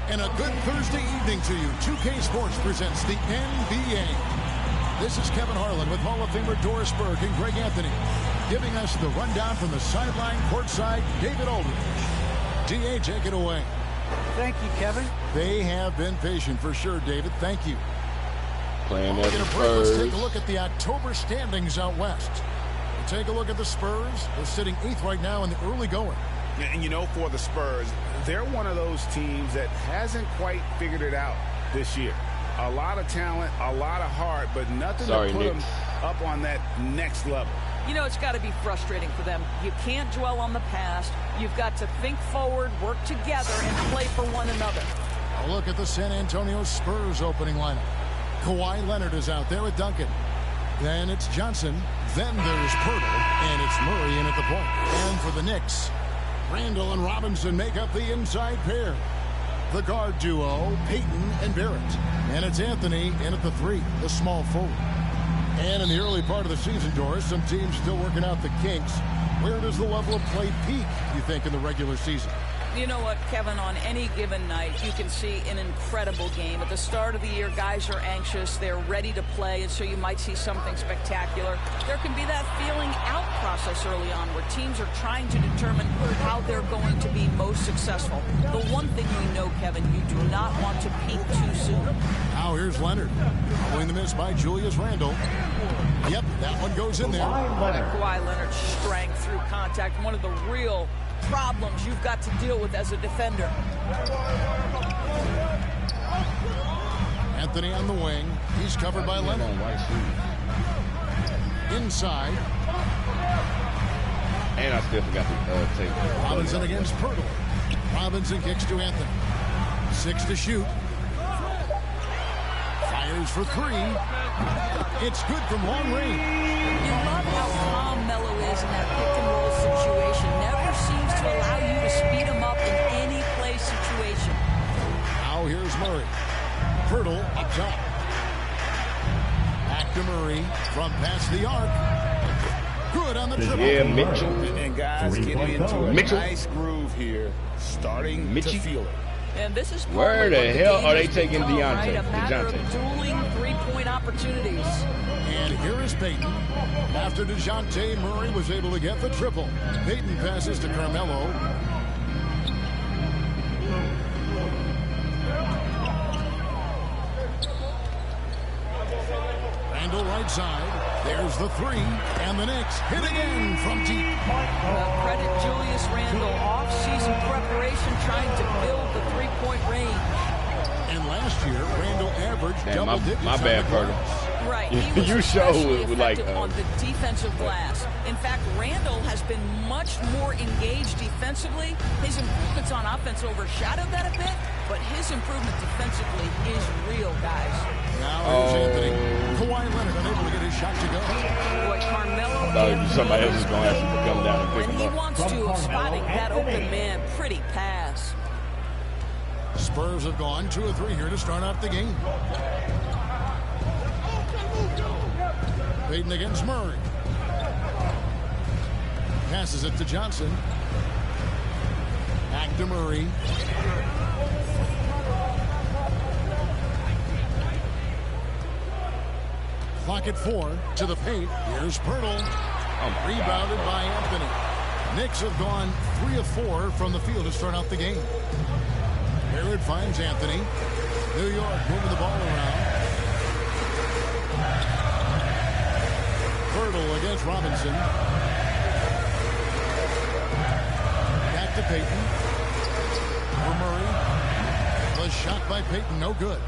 And a good Thursday evening to you. 2K Sports presents the NBA. This is Kevin Harlan with Hall of Famer Doris Burke and Greg Anthony, giving us the rundown from the sideline courtside, David Aldridge. DA, take it away. Thank you, Kevin. They have been patient for sure, David. Thank you. Playing Let's Spurs. take a look at the October standings out west. We'll take a look at the Spurs. They're sitting 8th right now in the early going. And you know, for the Spurs, they're one of those teams that hasn't quite figured it out this year. A lot of talent, a lot of heart, but nothing to put them up on that next level. You know, it's got to be frustrating for them. You can't dwell on the past. You've got to think forward, work together, and play for one another. A look at the San Antonio Spurs opening lineup. Kawhi Leonard is out there with Duncan. Then it's Johnson. Then there's Pirtle, and it's Murray in at the point. And for the Knicks, Randall and Robinson make up the inside pair. The guard duo, Payton and Barrett. And it's Anthony in at the 3, the small forward. And in the early part of the season, Doris, some teams still working out the kinks. Where does the level of play peak, you think, in the regular season? You know what, Kevin, on any given night, you can see an incredible game. At the start of the year, guys are anxious. They're ready to play, and so you might see something spectacular. There can be that feeling out process early on where teams are trying to determine how they're going to be most successful. The one thing we know, Kevin, you do not want to peak too soon. Now here's Leonard. Following the miss by Julius Randle. Yep, that one goes in there. Kawhi Leonard's strength through contact, one of the real problems you've got to deal with as a defender. Anthony on the wing. He's covered by Leonard. Inside. And I still forgot to take Robinson against Pirtle. Robinson kicks to Anthony. 6 to shoot. Fires for 3. It's good from long range. You love how calm Melo is in that pick-and-roll situation. Never seems to allow you to speed him up in any play situation. Now here's Murray. Pirtle up top. Back to Murray from past the arc. Good on the dribble. Yeah, Mitchell. And guys getting into a nice groove here, starting to feel it. And this is where the hell are they taking DeJounte? Right? A matter of dueling three-point opportunities. And here is Payton. After DeJounte, Murray was able to get the triple. Payton passes to Carmelo. Randall right side. There's the 3. And the Knicks hit again from deep. Well, credit Julius Randle. Off-season preparation trying to build the three-point range. And last year, Randall averaged double digits. My bad, Pirtle. Right. He was you especially showed like on the defensive glass. In fact, Randall has been much more engaged defensively. His improvements on offense overshadowed that a bit, but his improvement defensively is real, guys. Now here's Anthony. Kawhi Leonard unable to get his shot to go. Boy, Carmelo. I thought somebody else is going to have to come down and pick when him he up. wants to, spotting that open man, pretty pass. Spurs have gone 2 of 3 here to start off the game. Payton against Murray. Passes it to Johnson. Back to Murray. Clock at 4 to the paint. Here's Pirtle. Rebounded by Anthony. Knicks have gone 3 of 4 from the field to start out the game. Barrett finds Anthony. New York moving the ball around. Pirtle against Robinson. Back to Payton. For Murray. The shot by Payton, no good.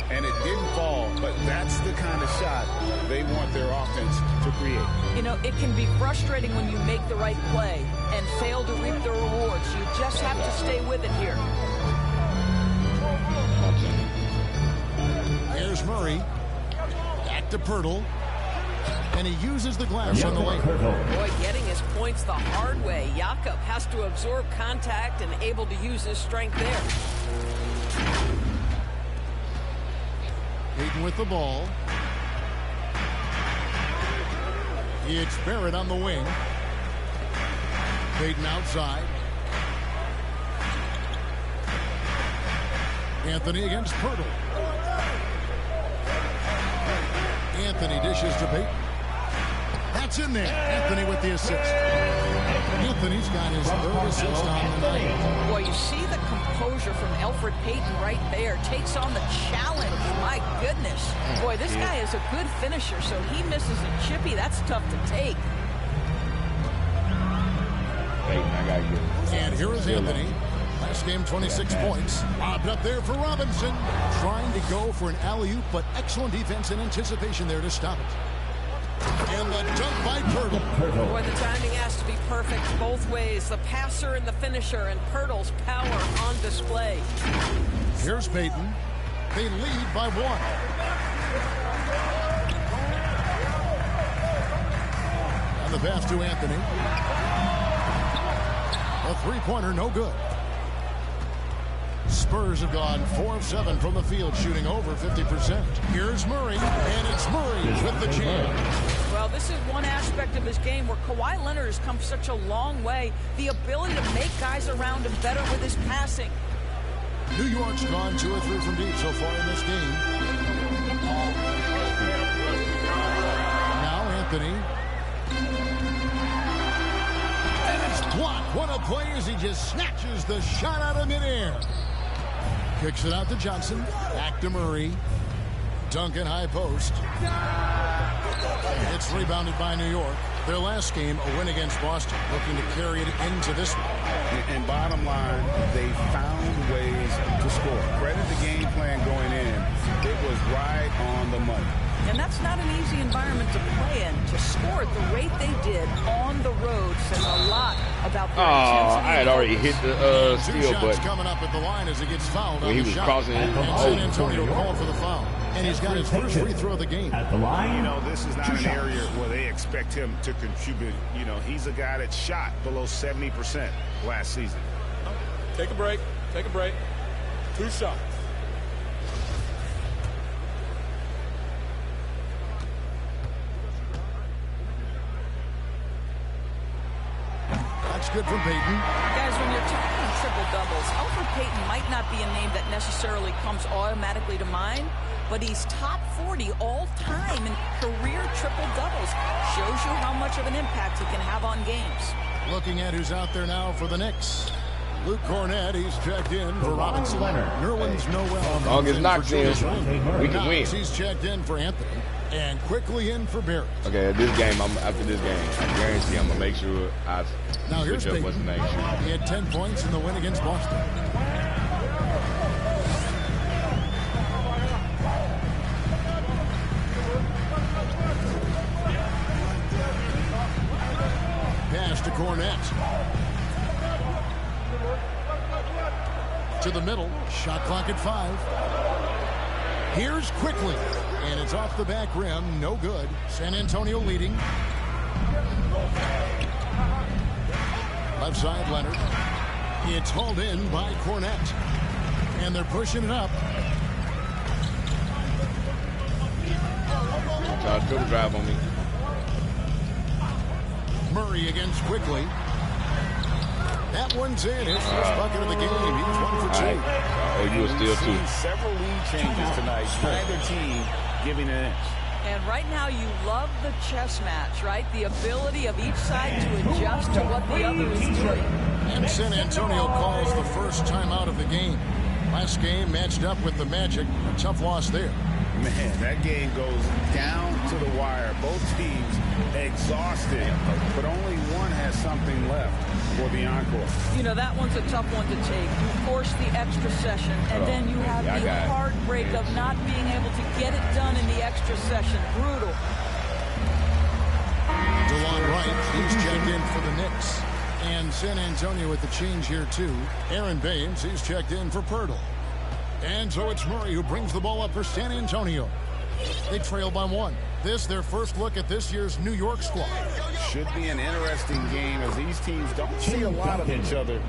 And it didn't fall, but that's the kind of shot they want their offense to create. You know, it can be frustrating when you make the right play and fail to reap the rewards. You just have to stay with it here. Here's Murray. Back to Pirtle. And he uses the glass on the lane. Boy, getting his points the hard way. Jakob has to absorb contact and able to use his strength there. Payton with the ball. It's Barrett on the wing. Payton outside. Anthony against Pirtle. Anthony dishes to Payton. That's in there. Anthony with the assist. Anthony's got his third assist on the night. Boy, you see the composure from Elfrid Payton right there. Takes on the challenge. My goodness. Boy, this guy is a good finisher, so he misses a chippy. That's tough to take. Payton, I got you. And here is Anthony. Last game, 26 points. Lobbed up there for Robinson. Trying to go for an alley-oop, but excellent defense and anticipation there to stop it. And the dunk by Pirtle. Boy, the timing has to be perfect both ways. The passer and the finisher, and Pirtle's power on display. Here's Payton. They lead by 1. And the pass to Anthony. A three-pointer, no good. Spurs have gone 4 of 7 from the field, shooting over 50%. Here's Murray, and it's Murray with the jam. Well, this is one aspect of his game where Kawhi Leonard has come such a long way. The ability to make guys around him better with his passing. New York's gone 2 or 3 from deep so far in this game. Now Anthony. And it's blocked. What a play as he just snatches the shot out of midair. Kicks it out to Johnson. Back to Murray. Duncan high post. It's rebounded by New York. Their last game, a win against Boston, looking to carry it into this one. And bottom line, they found ways to score. Credit the game plan going in. It was right on the money. And that's not an easy environment to play in. To score at the rate they did on the road says a lot about their intensity. I had already hit the steal button coming up at the line as he gets fouled when he was crossing it. San Antonio called for the foul. And he's got his first free throw of the game. At the line, you know, this is not an area where they expect him to contribute. You know, he's a guy that shot below 70% last season. Take a break. Take a break. 2 shots. That's good from Payton. Guys, when you're talking triple-doubles, Elfrid Payton might not be a name that necessarily comes automatically to mind, but he's top 40 all-time in career triple-doubles. Shows you how much of an impact he can have on games. Looking at who's out there now for the Knicks. Luke Cornett, he's checked in for Robinson. Nerlens Noel. As long as Knox in, we can win. He's checked in for Anthony. And quickly in for Barrett. Okay, this game, after this game, I guarantee I'm going to make sure I switch up what's the name. He had 10 points in the win against Boston. Pass to Cornett. To the middle. Shot clock at 5. Here's quickly. And it's off the back rim. No good. San Antonio leading. Left side, Leonard. It's hauled in by Cornett. And they're pushing it up. Try to still drive on me. Murray against Quickly. That one's in. His first bucket of the game. He's 1 for 2. Oh, you were still 2. Several lead changes tonight. Neither team giving an inch. And right now you love the chess match, right? The ability of each side to adjust to what the other is doing. And San Antonio calls the first time out of the game. Last game matched up with the Magic. A tough loss there. Man, that game goes down to the wire. Both teams exhausted, but only one has something left for the encore. You know, that one's a tough one to take. You force the extra session, and then you have the heartbreak of not being able to get it done in the extra session. Brutal. DeLon Wright, he's checked in for the Knicks. And San Antonio with the change here, too. Aaron Baines, he's checked in for Pirtle. And so it's Murray who brings the ball up for San Antonio. They trail by 1. This, their first look at this year's New York squad. Should be an interesting game as these teams don't see a lot of each other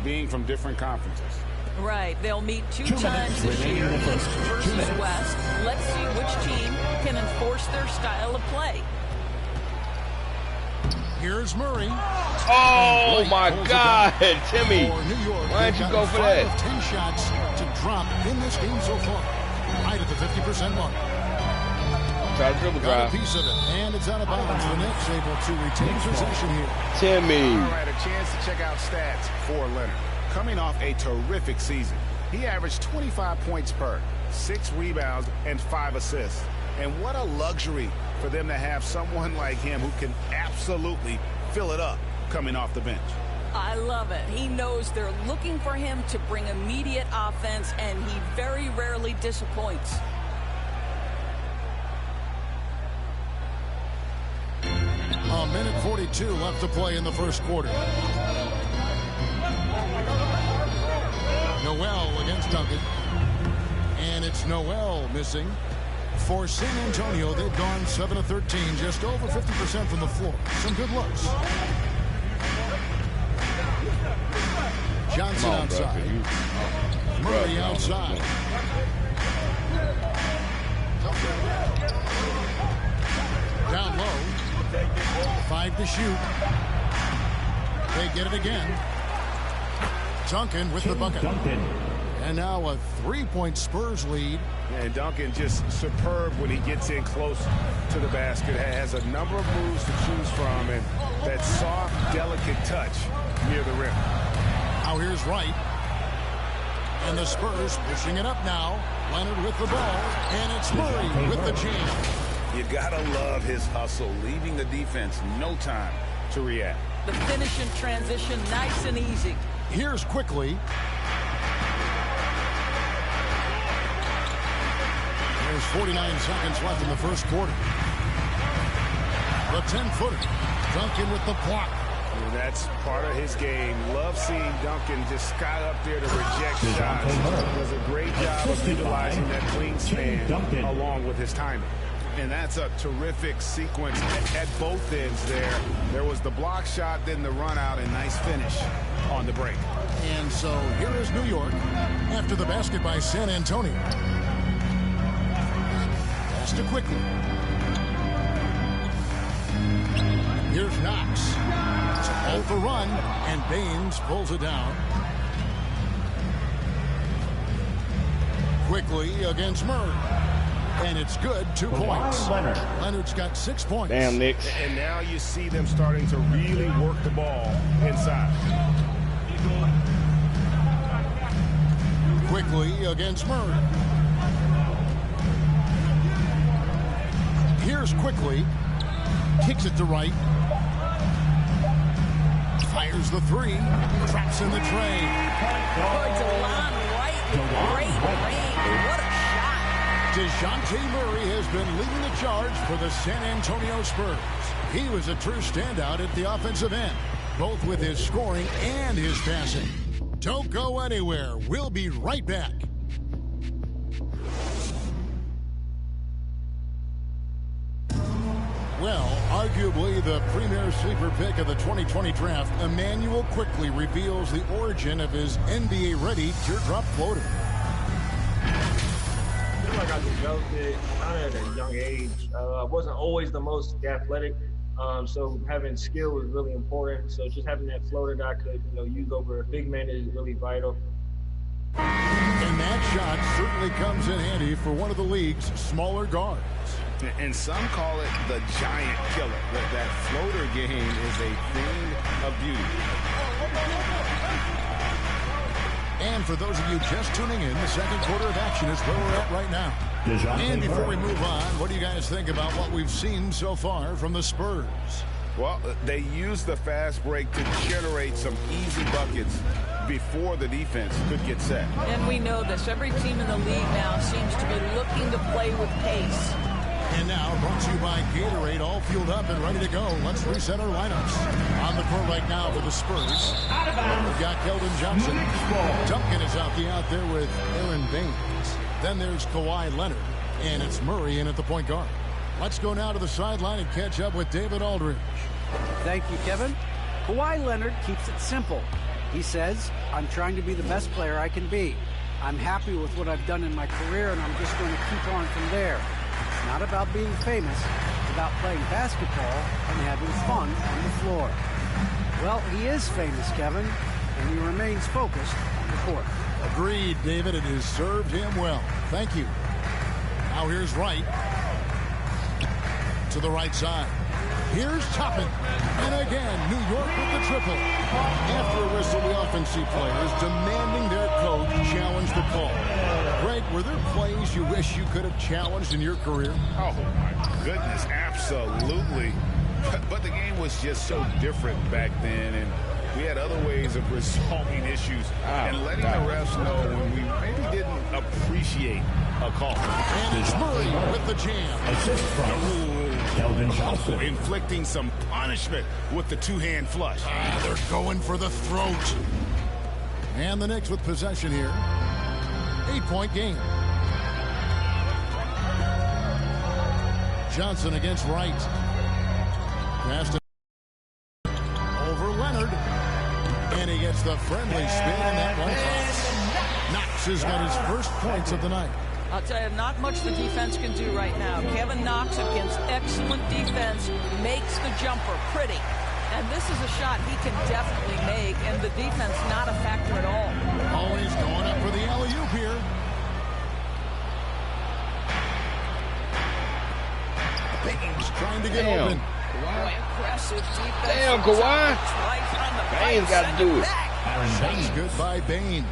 being from different conferences. Right. They'll meet 2 times this year, East versus West. Let's see which team can enforce their style of play. Here's Murray. Oh, my God, Timmy. Why didn't you go for that? 10 shots to drop in this game so far. Right at the 50% mark. Try to dribble Got drive. a piece of it, and it's out of bounds. The Knicks able to retain possession here. Timmy. All right, a chance to check out stats for Leonard. Coming off a terrific season, he averaged 25 points per, 6 rebounds, and 5 assists. And what a luxury for them to have someone like him who can absolutely fill it up coming off the bench. I love it. He knows they're looking for him to bring immediate offense, and he very rarely disappoints. A minute 42 left to play in the first quarter. Noel against Duncan. And it's Noel missing. For San Antonio, they've gone 7 of 13, just over 50% from the floor. Some good looks. Johnson outside. Murray outside. Down low. 5 to shoot. They get it again. Duncan with the bucket. And now a 3-point Spurs lead. And Duncan just superb when he gets in close to the basket. Has a number of moves to choose from, and that soft, delicate touch near the rim. Now here's Wright. And the Spurs pushing it up now. Leonard with the ball. And it's Murray with the jam. You gotta love his hustle, leaving the defense no time to react. The finish in transition, nice and easy. Here's quickly. There's 49 seconds left in the first quarter. The 10-footer. Duncan with the block. And that's part of his game. Love seeing Duncan just sky up there to reject shots. Does a great job of utilizing that wingspan along with his timing. And that's a terrific sequence at both ends there. There was the block shot, then the run out, and nice finish on the break. And so here is New York after the basket by San Antonio. Pass to quickly. Here's Knox. It's a ball for run, and Baines pulls it down. Quickly against Murray. And it's good, 2 points. Leonard's got 6 points. Damn, Knicks. And now you see them starting to really work the ball inside. Quickly against Murray. Here's quickly. Kicks it to Wright. Fires the 3. Traps in the tray. Boy, DeLon Wright with great range. What a shot. DeJounte Murray has been leading the charge for the San Antonio Spurs. He was a true standout at the offensive end, both with his scoring and his passing. Don't go anywhere. We'll be right back. Well, arguably the premier sleeper pick of the 2020 draft, Emmanuel quickly reveals the origin of his NBA-ready teardrop floater. I feel like I developed it kind of at a young age. I wasn't always the most athletic, so having skill was really important. So just having that floater that I could, use over big men is really vital. And that shot certainly comes in handy for one of the league's smaller guards. And some call it the giant killer. That floater game is a thing of beauty. And for those of you just tuning in, the second quarter of action is where we're at right now. And before we move on, what do you guys think about what we've seen so far from the Spurs? Well, they used the fast break to generate some easy buckets before the defense could get set. And we know this. Every team in the league now seems to be looking to play with pace. And now, brought to you by Gatorade, all fueled up and ready to go. Let's reset our lineups. On the court right now for the Spurs, we've got Keldon Johnson. Duncan is out there with Aaron Baines. Then there's Kawhi Leonard, and it's Murray in at the point guard. Let's go now to the sideline and catch up with David Aldridge. Thank you, Kevin. Kawhi Leonard keeps it simple. He says, I'm trying to be the best player I can be. I'm happy with what I've done in my career, and I'm just going to keep on from there. It's not about being famous. It's about playing basketball and having fun on the floor. Well, he is famous, Kevin. and he remains focused on the court. Agreed, David. It has served him well. Thank you. Now here's Wright. To the right side. Here's Toppin. And again, New York with the triple. After a whistle, we often see players demanding their coach challenge the call. Greg, were there plays you wish you could have challenged in your career? Oh, my goodness, absolutely. But the game was just so different back then, and we had other ways of resolving issues and letting the refs know when we maybe didn't appreciate a call. And it's Murray with the jam. Assist from Keldon Johnson. Inflicting some punishment with the two-hand flush. They're going for the throat. And the Knicks with possession here. 8-point game. Johnson against Wright. Pass to over Leonard. And he gets the friendly spin in that one. Knox has got his first points of the night. I'll tell you, not much the defense can do right now. Kevin Knox, against excellent defense, makes the jumper pretty. And this is a shot he can definitely make, and the defense not a factor at all. Always going up for the alley-oop here. Baines trying to get open. Boy, impressive defense. Damn, Kawhi. Baines got to do it. Shots good by Baines.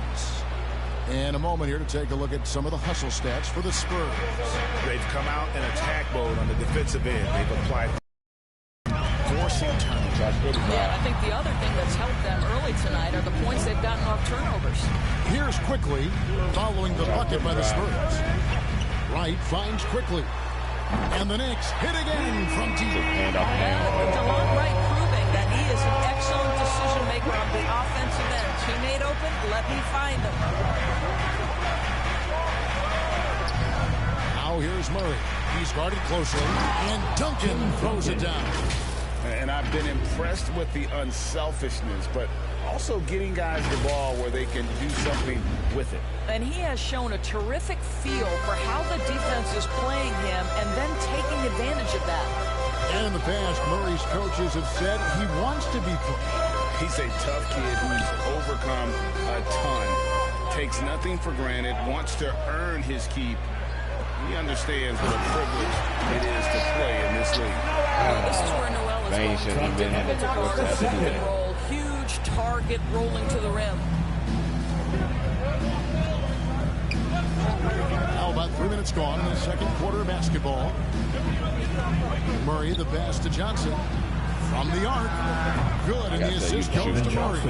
And a moment here to take a look at some of the hustle stats for the Spurs. They've come out in attack mode on the defensive end. They've applied forcing turnovers. Yeah, I think the other thing that's helped them early tonight are the points they've gotten off turnovers. Here's Quickly following the bucket by the Spurs. Wright finds Quickly. And the Knicks hit again from deep. DeLon Wright proving that he is an excellent decision maker on the offensive end. Teammate open, let me find him. Now here's Murray. He's guarded closely. And Duncan throws it down. And I've been impressed with the unselfishness, but also getting guys the ball where they can do something with it. And he has shown a terrific feel for how the defense is playing him and then taking advantage of that. And in the past, Murray's coaches have said he wants to be pushed. He's a tough kid who's overcome a ton, takes nothing for granted, wants to earn his keep. He understands what a privilege it is to play in this league. This is where Noel is Baines shouldn't have been having to force that to do that. roll. Huge target rolling to the rim. Now about 3 minutes gone in the second quarter of basketball. Murray the pass to Johnson. From the arc. Good, and the assist goes to Murray.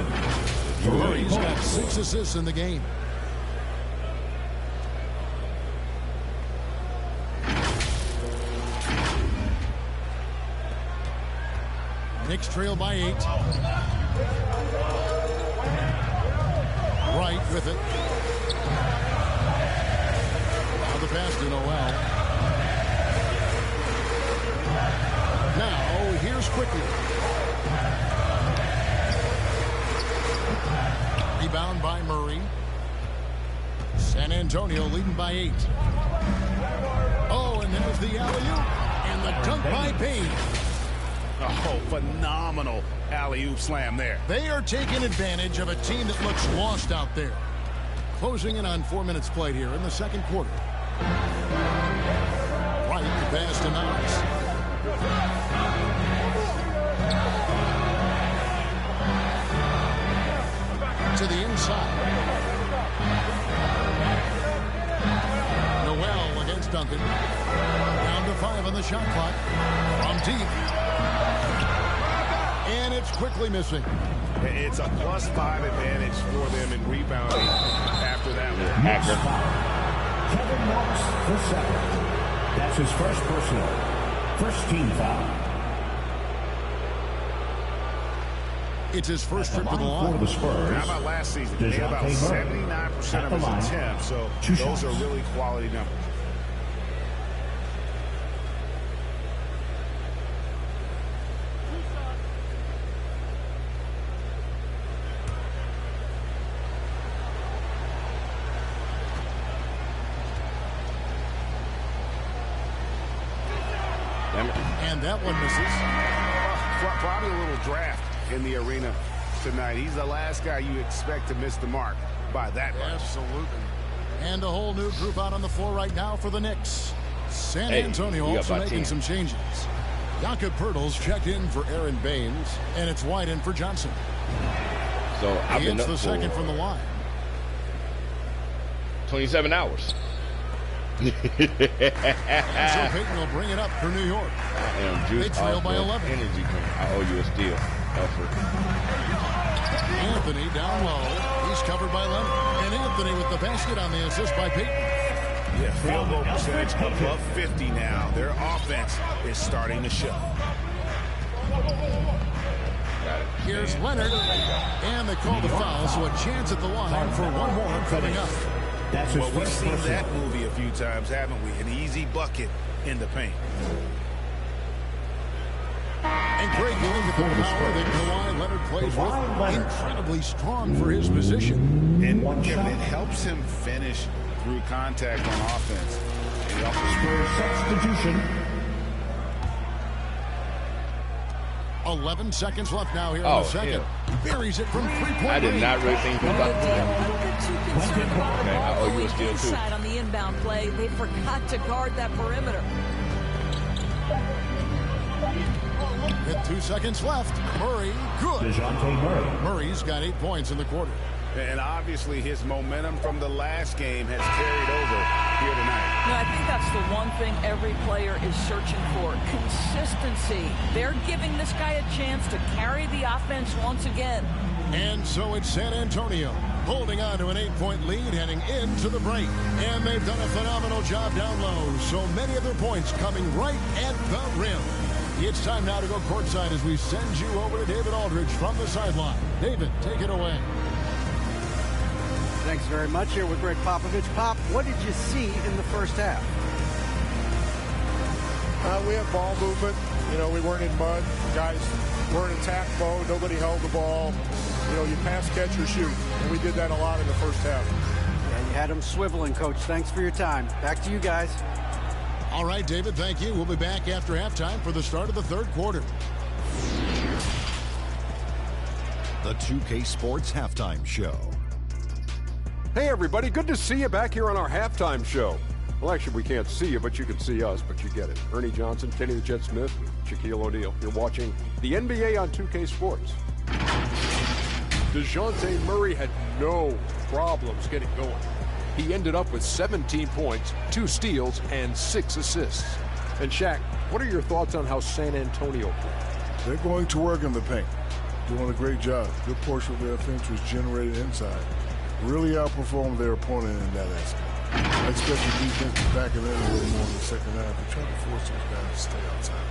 Murray's got 6 assists in the game. Knicks trail by 8. Wright with it. Now the pass to Noel. Now here's Quickly. Rebound by Murray. San Antonio leading by 8. Oh, and there's the alley-oop. And the dunk by Baines. Oh, phenomenal alley-oop slam there. They are taking advantage of a team that looks lost out there. Closing in on 4 minutes played here in the second quarter. Wright the pass to Knox. To the inside. Noel against Duncan. Down to 5 on the shot clock. From deep. And it's quickly missing. It's a +5 advantage for them in rebounding after that one. Kevin Knox for 7. That's his first personal. First team foul. It's his first trip to the line. For the Spurs. How about last season? They had about 79% of his attempts, so those are really quality numbers. And that one misses. Probably a little draft in the arena tonight. He's the last guy you expect to miss the mark by that much. Absolutely. And a whole new group out on the floor right now for the Knicks. San Antonio also making some changes. Jakob Poeltl's checked in for Aaron Baines, and it's White in for Johnson. So I've been up the for second from the line. 27 hours. So Payton will bring it up for New York. I am juiced. They trail by 11. Energy drink. I owe you a steal. Anthony down low. He's covered by Leonard. And Anthony with the basket on the assist by Payton. Yeah, field goal percentage above 50 now. Their offense is starting to show. Here's Leonard. And they call the foul, so a chance at the line for one more coming up. Well, we've seen that movie a few times, haven't we? An easy bucket in the paint. And great game with the power that Kawhi Leonard plays with. Incredibly strong for his position. And Kevin, it helps him finish through contact on offense. And Spurs substitution. 11 seconds left now here in the second. Buries it from three-point range. I did not really think about that. Okay, I owe you a steal too. On the inbound play, they forgot to guard that perimeter. With 2 seconds left, Murray, good. Murray. Murray's got 8 points in the quarter. And obviously his momentum from the last game has carried over here tonight. No, I think that's the one thing every player is searching for. Consistency. They're giving this guy a chance to carry the offense once again. And so it's San Antonio holding on to an 8-point lead heading into the break. And they've done a phenomenal job down low. So many of their points coming right at the rim. It's time now to go courtside as we send you over to David Aldridge from the sideline. David, take it away. Thanks very much. Here with Greg Popovich. Pop, what did you see in the first half? We had ball movement. You know, we weren't in mud. Guys weren't in attack mode. Nobody held the ball. You know, you pass, catch, or shoot. And we did that a lot in the first half. Yeah, you had them swiveling, Coach. Thanks for your time. Back to you guys. All right, David, thank you. We'll be back after halftime for the start of the third quarter. The 2K Sports Halftime Show. Hey, everybody. Good to see you back here on our halftime show. Well, actually, we can't see you, but you can see us, but you get it. Ernie Johnson, Kenny the Jet Smith, Shaquille O'Neal. You're watching the NBA on 2K Sports. DeJounte Murray had no problems getting going. He ended up with 17 points, 2 steals, and 6 assists. And Shaq, what are your thoughts on how San Antonio played? They're going to work in the paint. Doing a great job. Good portion of their offense was generated inside. Really outperformed their opponent in that aspect. I expect the defense to back it in a little more in the second half and try to force those guys to stay outside.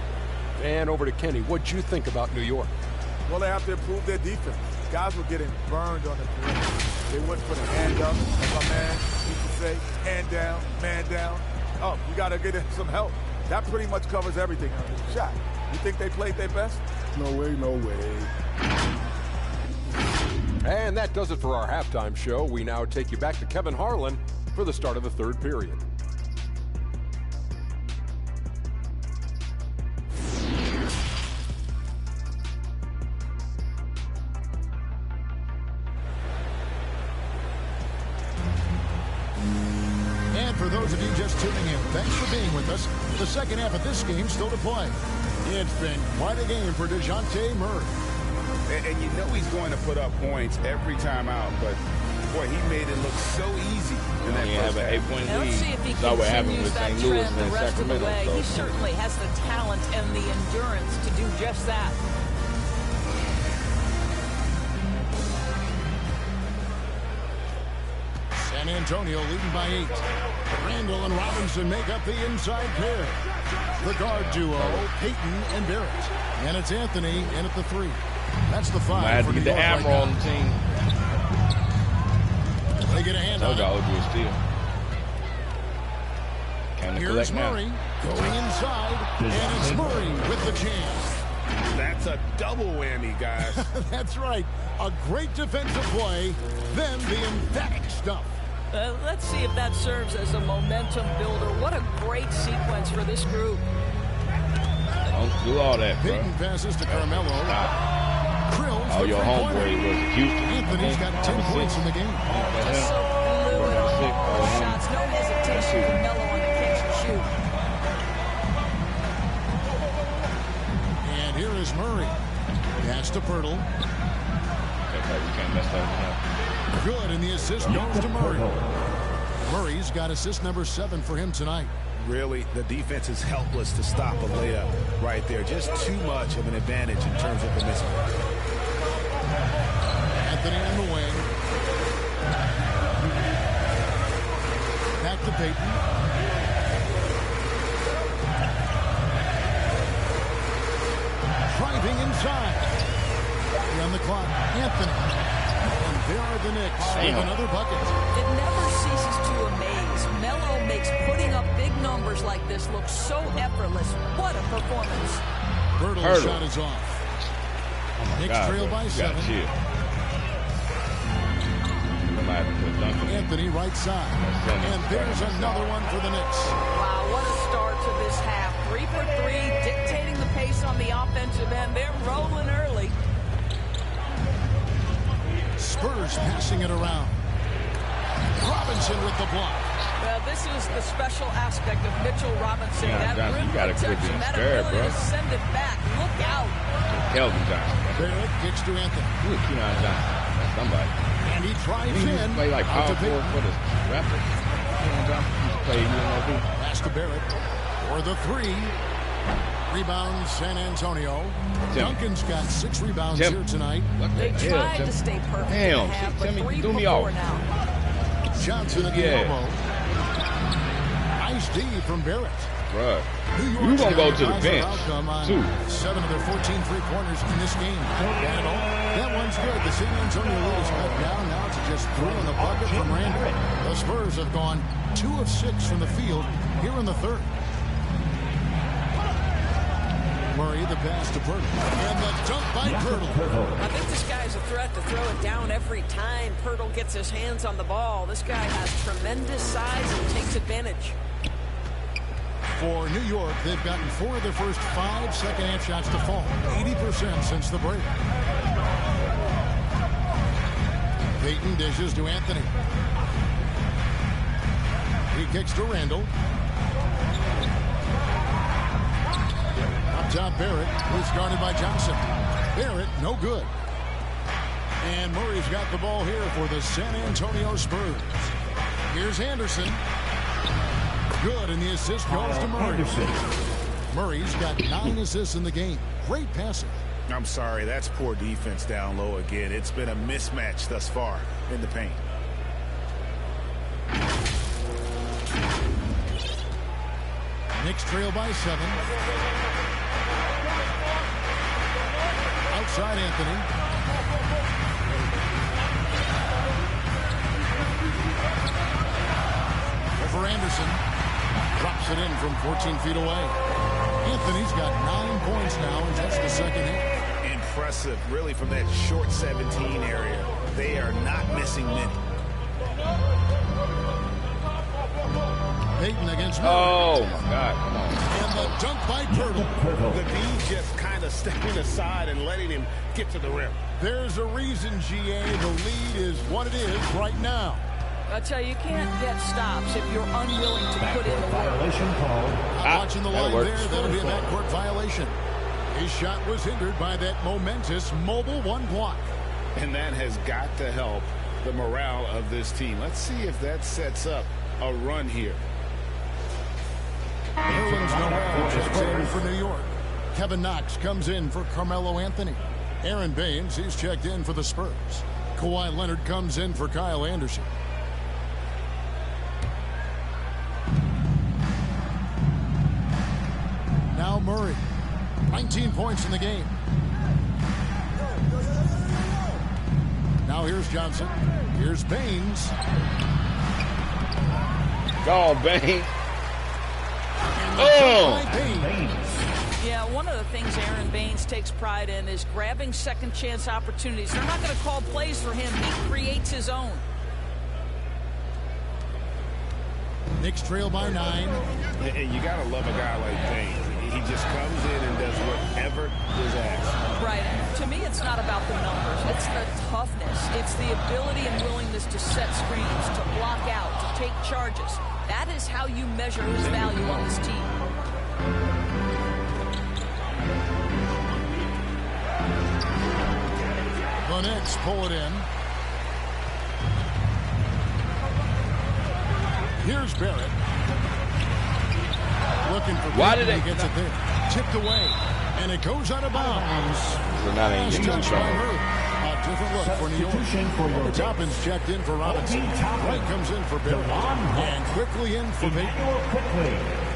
And over to Kenny. What'd you think about New York? Well, they have to improve their defense. Guys were getting burned on the perimeter. They wouldn't put a hand up, as my man used to say, hand down, man down. Oh, you got to get some help. That pretty much covers everything. Shot. You think they played their best? No way, no way. And that does it for our halftime show. We now take you back to Kevin Harlan for the start of the third period. And for those of you just tuning in, thanks for being with us. The second half of this game still to play. It's been quite a game for DeJounte Murray. And you know he's going to put up points every time out, but boy, he made it look so easy in that first half. Have an 8-point lead. Let's see if he Saw what happened with that St. Louis trend the and rest of the Sacramento. way. He certainly has the talent and the endurance to do just that. San Antonio leading by 8. Randall and Robinson make up the inside pair. The guard duo, Payton and Barrett. And it's Anthony in at the 3. That's the 5. I had to get the hammer on the team. They get a hand on it. I'll do a steal. Here's Murray going inside. And it's Murray with the chance. That's a double whammy, guys. That's right. A great defensive play, then the emphatic stuff. Let's see if that serves as a momentum builder. What a great sequence for this group. Don't do all that, bro. Payton passes to Carmelo. Krill Shoots Oh, the your three-pointer. homeboy was Houston. Anthony's got 10 points in the game. Just so fluid on all those shots. No hesitation for Melo on the catch and shoot. And here is Murray. Pass to Pirtle. You can't mess that up. Good, and the assist goes to Murray. Murray's got assist number 7 for him tonight. Really, the defense is helpless to stop a layup right there. Just too much of an advantage in terms of the mismatch. Anthony on the wing. Back to Payton. Driving inside. On the clock, Anthony. And there are the Knicks with another bucket. It never ceases to amaze. Melo makes putting up big numbers like this look so effortless. What a performance. Pirtle's shot is off. Knicks trail by 7. Anthony right side. And there's another one for the Knicks. Wow, what a start to this half. 3 for 3, dictating the pace on the offensive end. They're rolling early. Spurs passing it around. Robinson with the block. Well, this is the special aspect of Mitchell Robinson. Yeah, that Johnson, rim you gotta quit protection, being that scared, ability bro. to send it back. Look out. Kelvin Johnson. Barrett kicks to Anthony. Who is Keon Johnson? That's somebody. And he drives in. Play like Out power to Payton. forward for the Raptors. Keon Johnson used to play UNLV. Pass to Barrett for the 3. Rebound San Antonio. Duncan's got 6 rebounds here tonight. They tried to stay perfect in the half, but 3 do me before off. now. Johnson at the elbow. Nice D from Barrett. Bruh. You gonna go to the bench, too. 7 of their 14 3-pointers in this game. Randall, that one's good. The San Antonio lead is cut down now to just 3 in the bucket from Randall. The Spurs have gone 2 of 6 from the field here in the third. Murray, the pass to Pirtle. And the dunk by Pirtle. I think this guy's a threat to throw it down every time Pirtle gets his hands on the ball. This guy has tremendous size and takes advantage. For New York, they've gotten 4 of their first 5 second-half shots to fall. 80% since the break. Payton dishes to Anthony. He kicks to Randall. Up top, Barrett, who's guarded by Johnson. Barrett, no good. And Murray's got the ball here for the San Antonio Spurs. Here's Anderson. Good, and the assist goes to Murray. Murray's got 9 assists in the game. Great passing. I'm sorry, that's poor defense down low again. It's been a mismatch thus far in the paint. Knicks trail by 7. Outside Anthony. Over Anderson. Drops it in from 14 feet away. Anthony's got 9 points now in just the second half. Impressive, really, from that short 17 area. They are not missing many. Payton against Murray. Oh, my God. Come on. And the dunk by Pirtle. The D just kind of stepping aside and letting him get to the rim. There's a reason, GA, the lead is what it is right now. I tell you, you can't get stops if you're unwilling to put in the work. Violation call. Watching the line there, that'll be a backcourt violation. His shot was hindered by that momentous mobile 1 block. And that has got to help the morale of this team. Let's see if that sets up a run here. Nerlens Noel checks in for New York. Kevin Knox comes in for Carmelo Anthony. Aaron Baines, he's checked in for the Spurs. Kawhi Leonard comes in for Kyle Anderson. Now Murray. 19 points in the game. Now here's Johnson. Here's Baines. Go, Baines. Oh! Yeah, one of the things Aaron Baines takes pride in is grabbing second chance opportunities. They're not going to call plays for him. He creates his own. Knicks trail by 9. And you got to love a guy like Baines. He just comes in and does whatever is asked. Right. To me, it's not about the numbers. It's the toughness. It's the ability and willingness to set screens, to block out, to take charges. That is how you measure his value on this team. The Knicks pull it in. Here's Barrett. Looking for why did it gets it there. Tipped away. And it goes out of bounds. We're not even getting in trouble. A different look for New York. Toppin's checked in for Robinson. Wright comes in for Barrett. And quickly in for Payton.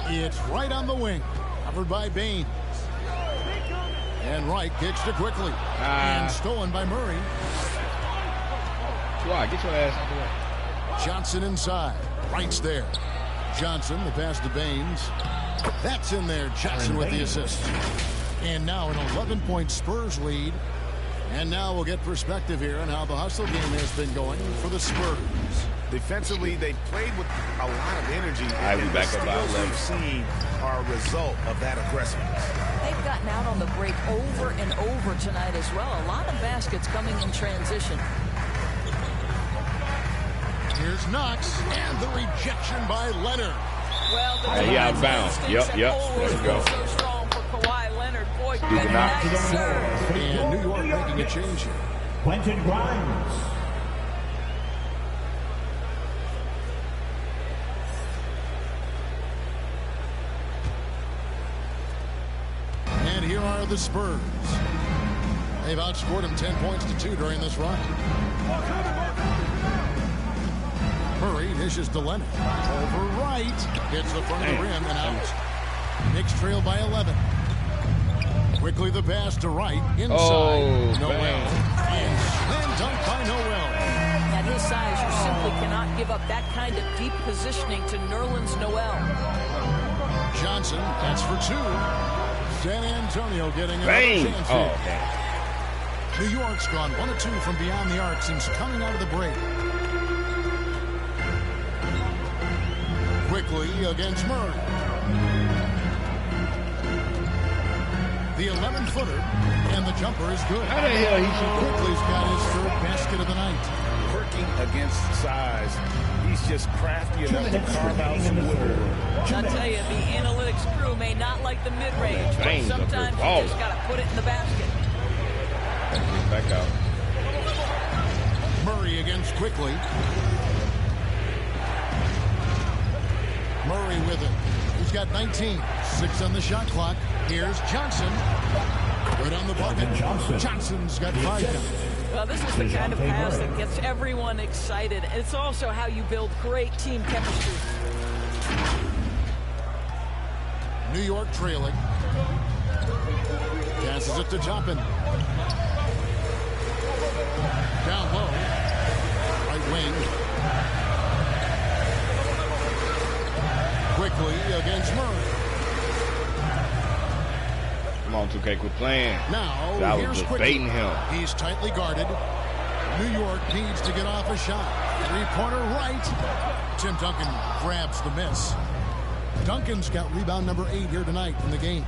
It's right on the wing, covered by Baines. And Wright kicks to quickly. And stolen by Murray. Kawhi, get your ass out the way. Johnson inside. Wright's there. Johnson, the pass to Baines. That's in there. Johnson with the assist. And now an 11-point Spurs lead. And now we'll get perspective here on how the hustle game has been going for the Spurs. Defensively, they played with a lot of energy. I will back up by 11. We've seen are a result of that aggressiveness. They've gotten out on the break over and over tonight as well. A lot of baskets coming in transition. Here's Knox and the rejection by Leonard. Well, he out of bounds. Yep. Let's go. So strong for Kawhi Leonard. Boy, good night, sir. And New York making a change here. Quentin Grimes. And here are the Spurs. They've outscored them 10 points to 2 during this run. Murray dishes to Leonard. Over Wright. Hits the front of the rim and out. Knicks trail by 11. Quickly the pass to Wright. Inside. Noel. And slam dunk by Noel. At his size, you simply cannot give up that kind of deep positioning to Nerlens Noel. Johnson, that's for 2. San Antonio getting another chance here. New York's gone 1 of 2 from beyond the arc since coming out of the break. Quickly against Murray. The 11-footer, and the jumper is good. How the hell he shoot? Quickly's got his 3rd basket of the night. Working against size. He's just crafty enough to carve out some wood. I'll tell you, the analytics crew may not like the mid-range, but sometimes you just got to put it in the basket. Back out. Murray against Quickly. Murray with it. He's got 19. 6 on the shot clock. Here's Johnson. Good on the bucket. Johnson's got 5 now. Well, this is the kind of pass that gets everyone excited. It's also how you build great team chemistry. New York trailing. Passes it to Toppin. Down low. Right wing. Quickly against Murray. Come on, 2K, quit playing. Now, I was here's just Quickly. baiting him. He's tightly guarded. New York needs to get off a shot. 3-pointer right. Tim Duncan grabs the miss. Duncan's got rebound number 8 here tonight in the game.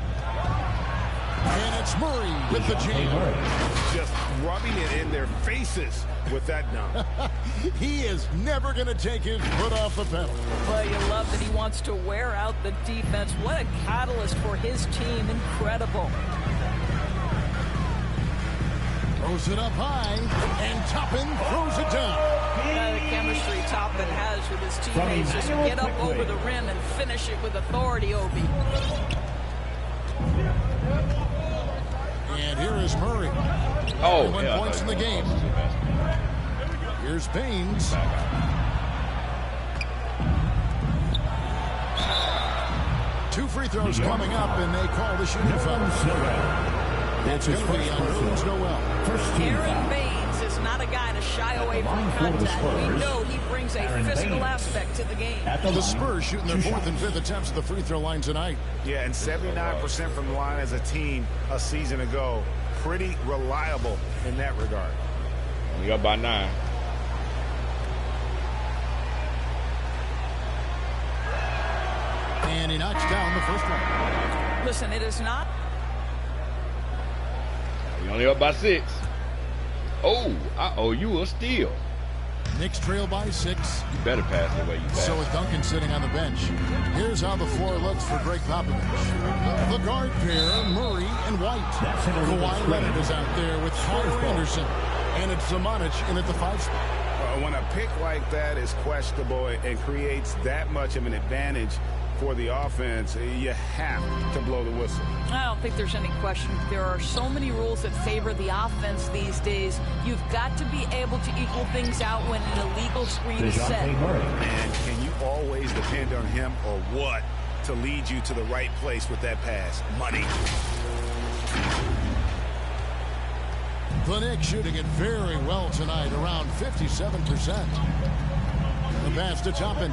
And it's Murray with the jam. Just rubbing it in their faces with that dunk. He is never going to take his foot off the pedal. Well, you love that he wants to wear out the defense. What a catalyst for his team. Incredible. Throws it up high, and Toppin throws it down. The chemistry Toppin has with his teammates. Just get up over the rim and finish it with authority, Obi. And here is Murray. 1 points in the game. Here's Baines. Two free throws coming up, and they call the shooting foul. That's going to be on Nerlens Noel. Aaron Baines is not a guy to shy away from contact. We know he brings brings a physical aspect to the game. The Spurs shooting their 4th and 5th attempts at the free throw line tonight. Yeah, and 79% from the line as a team a season ago. Pretty reliable in that regard. We up by 9. And he knocks down the first one. Listen, it is not. We only up by 6. Oh, I owe you a steal. Knicks trail by 6. You better pass the way you pass. So with Duncan sitting on the bench, here's how the floor looks for Greg Popovich. The guard pair, Murray and White. Kawhi Leonard is out there with Tyler Anderson. And it's Zamanic in at the 5 spot. When a pick like that is questionable and creates that much of an advantage for the offense, you have to blow the whistle. I don't think there's any question. There are so many rules that favor the offense these days. You've got to be able to equal things out when an illegal screen is set. And can you always depend on him or what to lead you to the right place with that pass? Money. The Knicks shooting it very well tonight, around 57%. The pass to Toppin.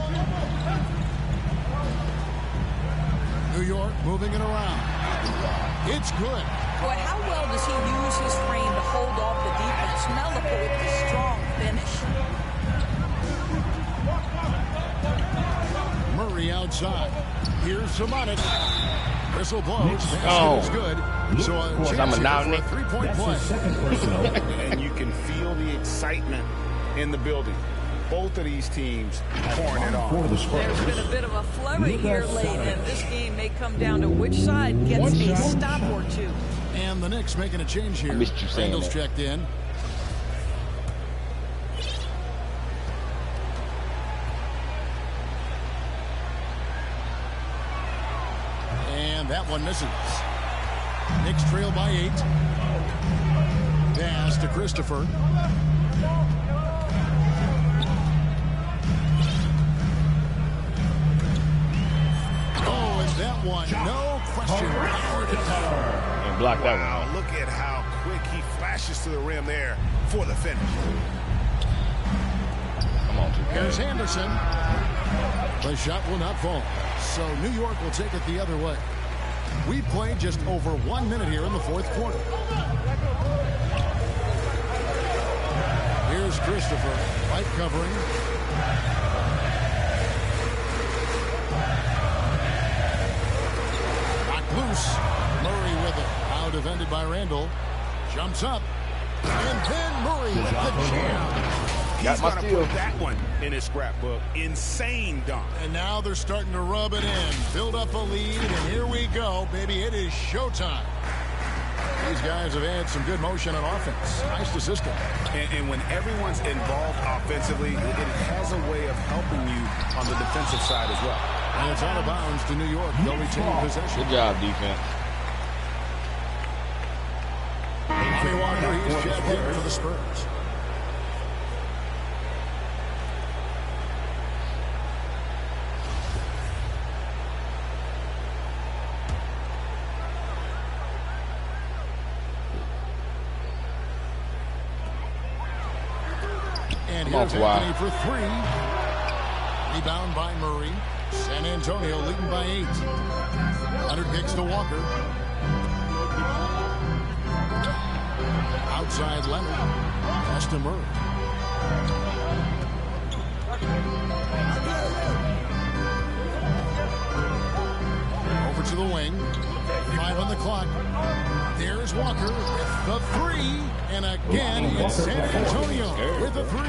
New York moving it around. It's good. Boy, how well does he use his frame to hold off the defense? Melo with the strong finish. Murray outside. Here's Zamanic. Whistle blows. Oh, it's good. So a chance for a 3-point play. And you can feel the excitement in the building. Both of these teams pouring it on. There's been a bit of a flurry here late, and this game may come down to which side gets a stop or two. And the Knicks making a change here. I missed you saying Randall's that. checked in. And that one misses. Knicks trail by 8. Pass to Christopher. That one, no question. And block that one. Look at how quick he flashes to the rim there for the finish. Come on, Here's Anderson. The shot will not fall. So New York will take it the other way. We played just over 1 minute here in the 4th quarter. Here's Christopher. Light covering. Loose. Murray with it. Now defended by Randall. Jumps up. And then Murray with the jam. He's going to put that one in his scrapbook. Insane dunk. And now they're starting to rub it in. Build up a lead. And here we go, baby. It is showtime. These guys have had some good motion on offense. Nice to system. And when everyone's involved offensively, it has a way of helping you on the defensive side as well. And it's out of bounds to New York. They'll retain possession. Good job, defense. Lonnie Walker, he's checked in for the Spurs. And here's Anthony for 3. Rebound by Murray. San Antonio leading by 8. Leonard kicks to Walker. Outside Leonard. Pass to Murray. Over to the wing. 5 on the clock. There's Walker with the 3. And again, it's San Antonio with the 3.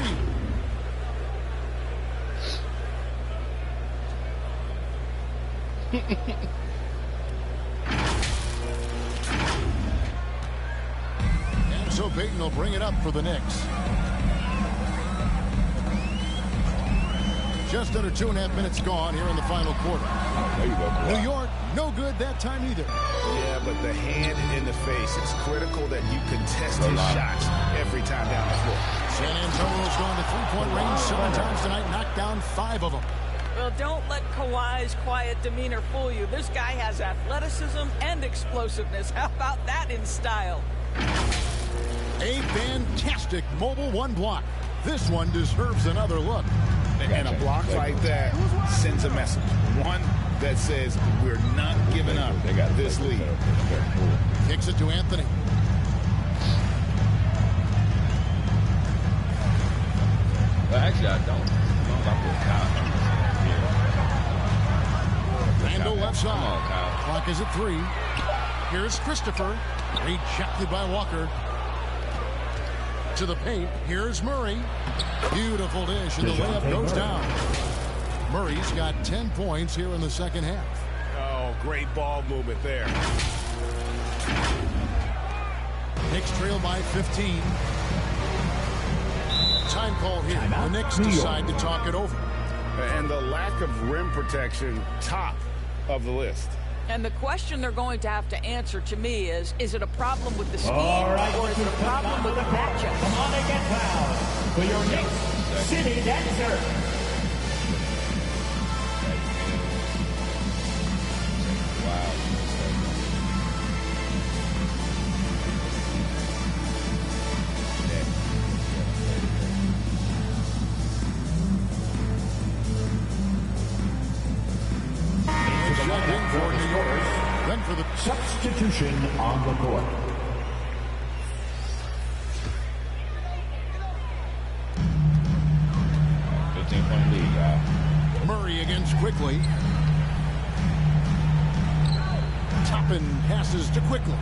And so Payton will bring it up for the Knicks. Just under 2.5 minutes gone here in the final quarter. There you go. New York, no good that time either. Yeah, but the hand in the face, it's critical that you contest his shots every time down the floor. San Antonio's gone to 3-point range 7 times tonight, knocked down 5 of them. Well, don't let Kawhi's quiet demeanor fool you. This guy has athleticism and explosiveness. How about that in style? A fantastic mobile 1 block. This one deserves another look. And a block like that sends a message. One that says we're not giving up this lead. Kicks it to Anthony. Well, actually, I don't. Randall left side. Clock is at 3. Here's Christopher. Rejected by Walker. To the paint. Here's Murray. Beautiful dish, and the layup goes down. Murray's got 10 points here in the second half. Oh, great ball movement there. Knicks trail by 15. Time call here. The Knicks decide to talk it over. And the lack of rim protection, top of the list. And the question they're going to have to answer to me is it a problem with the scheme or is it a problem with the matchup? Come on and get fouled for your Knicks City Dancer. Substitution on the court. Murray against Quickly. Toppin passes to Quickly.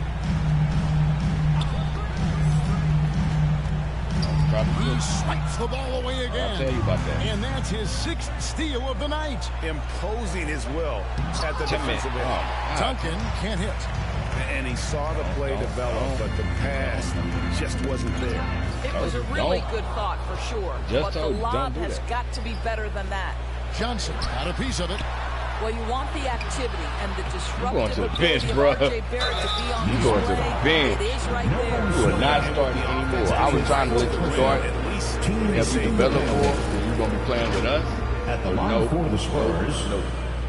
He swipes the ball away again. I'll tell you about that. And that's his 6th steal of the night. Imposing his will at the defensive end. Duncan can't hit. And he saw the play develop, but the pass just wasn't there. It was a really good thought for sure. But the lob has got to be better than that. Johnson got a piece of it. Well, you want the activity and the disruptive going to the bench, bro. RJ Barrett to be on you going to the bench. It is right there. You are not starting anymore. I was trying to let you start. Help you develop more. You're going to be playing with us. At the line for the Spurs,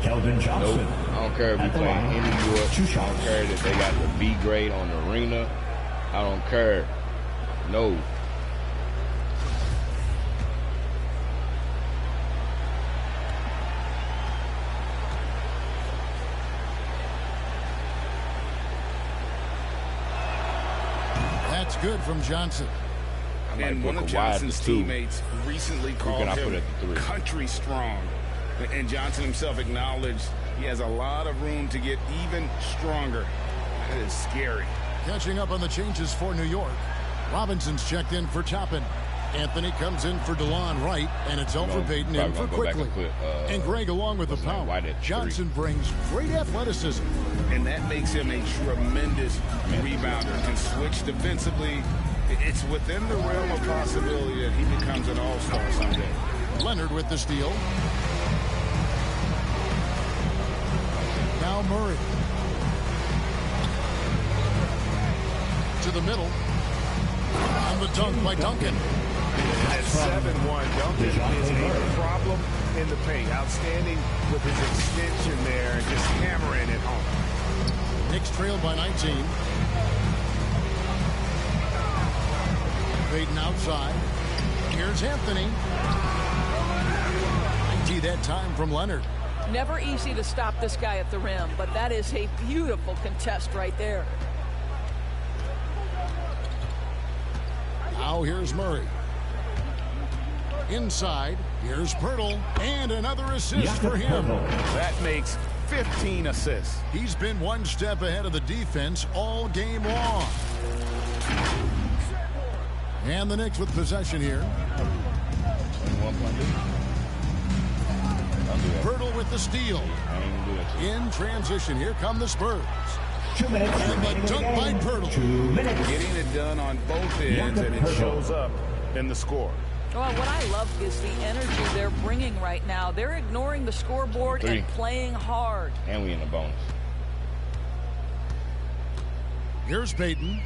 Keldon Johnson. I don't care if we playing in New York. I don't care that they got the B grade on the arena. I don't care. No. That's good from Johnson. And one of Johnson's teammates recently called him country strong. And Johnson himself acknowledged he has a lot of room to get even stronger. That is scary. Catching up on the changes for New York. Robinson's checked in for Toppin. Anthony comes in for DeLon Wright, and it's Elfrid Payton in for Quickly. And Greg along with the power. Johnson brings great athleticism. And that makes him a tremendous rebounder. Can switch defensively. It's within the realm of possibility that he becomes an all-star someday. Leonard with the steal. Now Murray. To the middle. And the dunk by Duncan. At 7-1, Duncan is a problem in the paint. Outstanding with his extension there and just hammering it home. Knicks trail by 19. Payton outside. Here's Anthony. 90 that time from Leonard. Never easy to stop this guy at the rim, but that is a beautiful contest right there. Now here's Murray. Inside, here's Pirtle, and another assist for him. That makes 15 assists. He's been one step ahead of the defense all game long. And the Knicks with possession here. Pirtle with the steal. In transition, here come the Spurs. 2 minutes. And the dunk by Pirtle. 2 minutes. Getting it done on both ends, and it shows up in the score. Well, what I love is the energy they're bringing right now. They're ignoring the scoreboard and playing hard. And we in the bonus. Here's Payton.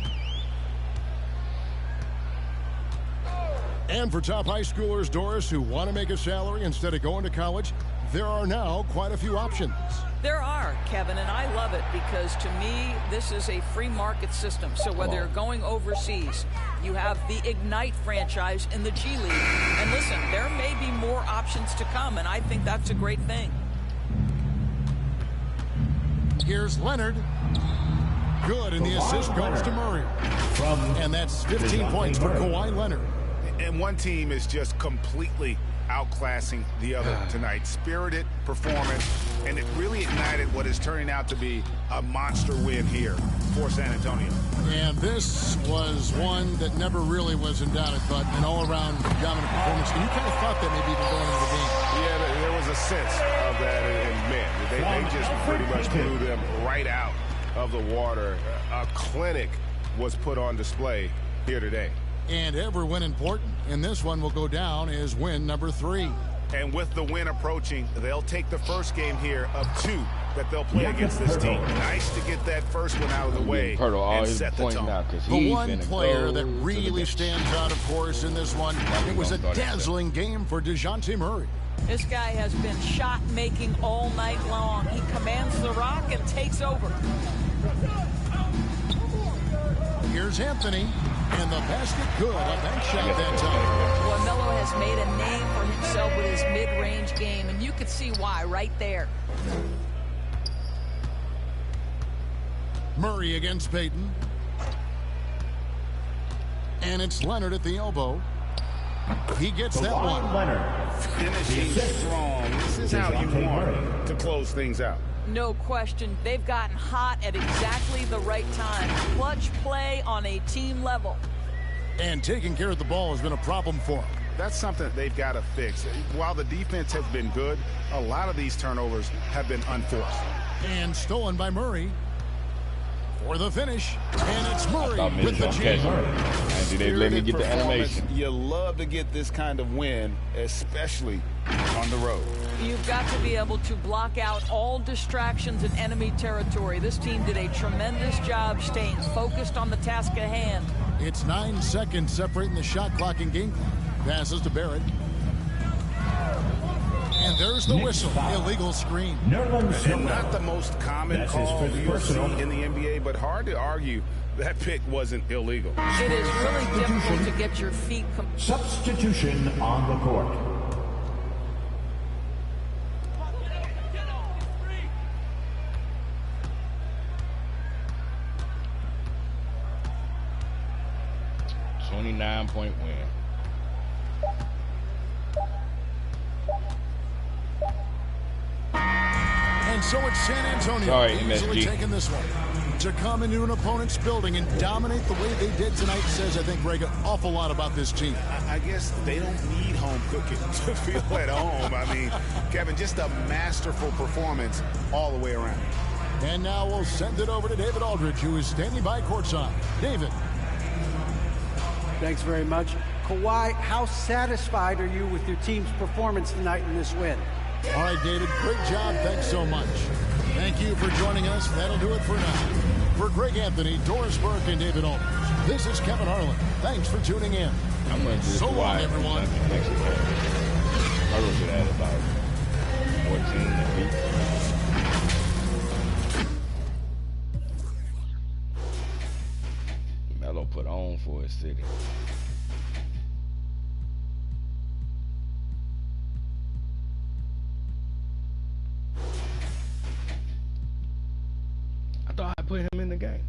And for top high schoolers, Doris, who want to make a salary instead of going to college, there are now quite a few options. There are, Kevin, and I love it because to me, this is a free market system. So whether you're going overseas, You have the Ignite franchise in the G League. And listen, there may be more options to come, and I think that's a great thing. Here's Leonard. Good, and the assist goes to Murray. And that's 15 points for Kawhi Leonard. And one team is just completely outclassing the other tonight. Spirited performance, and it really ignited what is turning out to be a monster win here for San Antonio. And this was one that never really was in doubt, but an all-around dominant performance. And you kind of thought that maybe even going into the game. Yeah, there was a sense of that, and man, they just pretty much blew them right out of the water. A clinic was put on display here today. And every win important, and this one will go down as win number 3. And with the win approaching, they'll take the first game here of 2 that they'll play against this team. Nice to get that first one out of the way and set the tone. The one player that really stands out, of course, in this one, it was a dazzling game for DeJounte Murray. This guy has been shot-making all night long. He commands the rock and takes over. Here's Anthony, and the basket good. A bank shot that time. Well, Melo has made a name for himself with his mid-range game, and you can see why right there. Murray against Payton. And it's Leonard at the elbow. He gets that one. Leonard finishing strong. This is how you want to close things out. No question. They've gotten hot at exactly the right time. Clutch play on a team level. And taking care of the ball has been a problem for them. That's something that they've got to fix. While the defense has been good, a lot of these turnovers have been unforced. And stolen by Murray for the finish. And it's Murray with the jam. They let me get the animation. You love to get this kind of win, especially on the road. You've got to be able to block out all distractions in enemy territory. This team did a tremendous job staying focused on the task at hand. It's 9 seconds separating the shot clock and game clock. Passes to Barrett. And there's the whistle. Illegal screen. And not the most common call you see in the NBA, but hard to argue that pick wasn't illegal. It is really difficult to get your feet. Substitution on the court. Point win. And so it's San Antonio easily taking this one. To come into an opponent's building and dominate the way they did tonight says, I think, Greg, an awful lot about this team. I guess they don't need home cooking to feel at home. I mean, Kevin, just a masterful performance all the way around. And now we'll send it over to David Aldridge, who is standing by courtside. David. Thanks very much. Kawhi, how satisfied are you with your team's performance tonight in this win? All right, David, great job. Thanks so much. Thank you for joining us. That'll do it for now. For Greg Anthony, Doris Burke, and David Aldridge, this is Kevin Harlan. Thanks for tuning in. I'm going to do so long, everyone. I was at about 14 Melo put on for his city. I thought I put him in the game.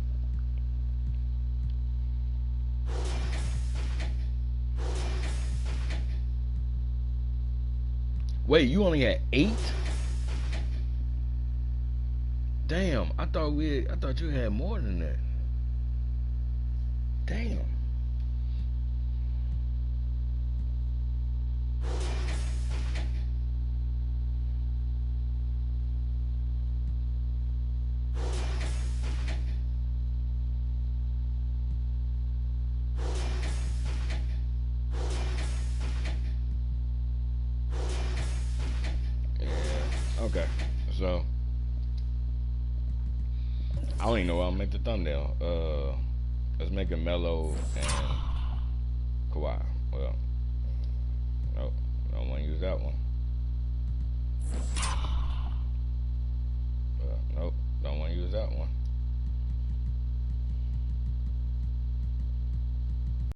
Wait, you only had 8? Damn, I thought you had more than that. Damn. Okay, so I don't even know why I'm make the thumbnail. Let's make it Melo and Kawhi. Well,